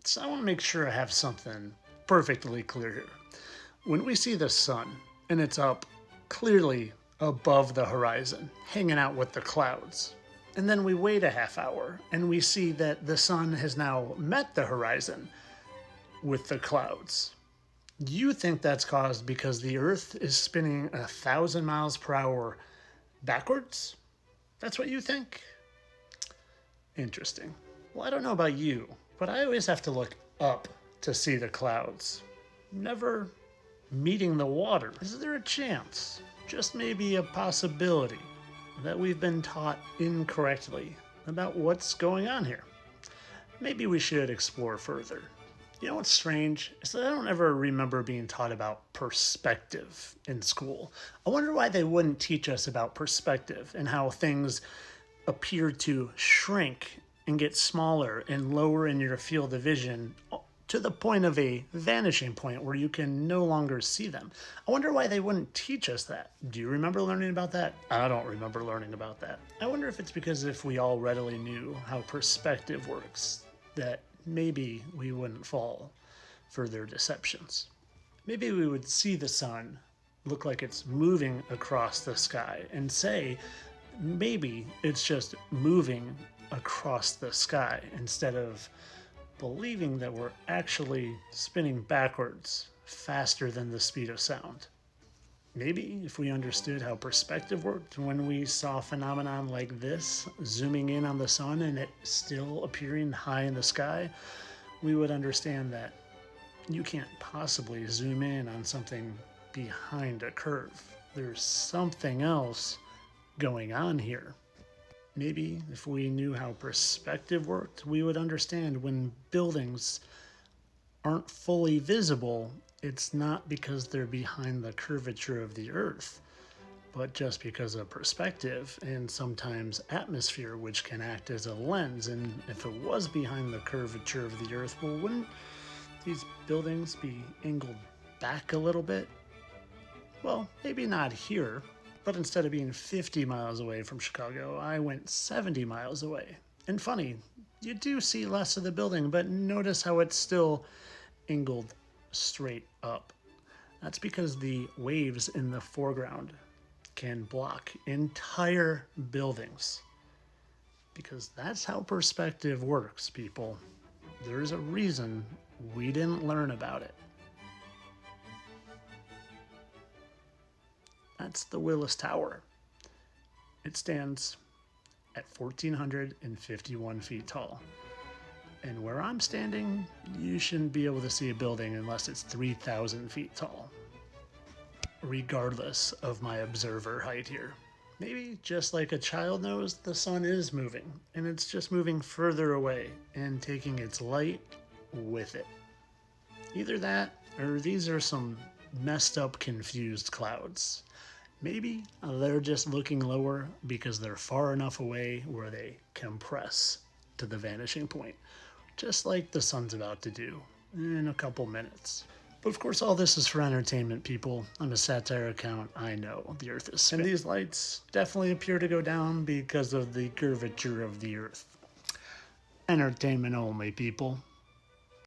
So I want to make sure I have something perfectly clear here. When we see the sun and it's up clearly above the horizon, hanging out with the clouds, and then we wait a half hour and we see that the sun has now met the horizon with the clouds. You think that's caused because the Earth is spinning 1,000 miles per hour backwards? That's what you think? Interesting. Well, I don't know about you, but I always have to look up to see the clouds. Never meeting the water. Is there a chance, just maybe a possibility, that we've been taught incorrectly about what's going on here? Maybe we should explore further. You know what's strange is that I don't ever remember being taught about perspective in school. I wonder why they wouldn't teach us about perspective and how things appear to shrink and get smaller and lower in your field of vision to the point of a vanishing point where you can no longer see them. I wonder why they wouldn't teach us that. Do you remember learning about that? I don't remember learning about that. I wonder if it's because if we all readily knew how perspective works, that maybe we wouldn't fall for their deceptions. Maybe we would see the sun look like it's moving across the sky and say, maybe it's just moving across the sky instead of believing that we're actually spinning backwards faster than the speed of sound. Maybe if we understood how perspective worked when we saw a phenomenon like this zooming in on the sun and it still appearing high in the sky, we would understand that you can't possibly zoom in on something behind a curve. There's something else going on here. Maybe if we knew how perspective worked, we would understand when buildings aren't fully visible, it's not because they're behind the curvature of the earth, but just because of perspective and sometimes atmosphere, which can act as a lens. And if it was behind the curvature of the earth, well, wouldn't these buildings be angled back a little bit? Well, maybe not here, but instead of being 50 miles away from Chicago, I went 70 miles away. And funny, you do see less of the building, but notice how it's still angled straight up. That's because the waves in the foreground can block entire buildings. Because that's how perspective works, people. There's a reason we didn't learn about it. That's the Willis Tower. It stands at 1,451 feet tall. And where I'm standing, you shouldn't be able to see a building unless it's 3,000 feet tall, regardless of my observer height here. Maybe just like a child knows, the sun is moving, and it's just moving further away and taking its light with it. Either that, or these are some messed up, confused clouds. Maybe they're just looking lower because they're far enough away where they compress to the vanishing point, just like the sun's about to do in a couple minutes. But of course, all this is for entertainment, people. I'm a satire account. I know the Earth is spinning. And these lights definitely appear to go down because of the curvature of the Earth. Entertainment only, people.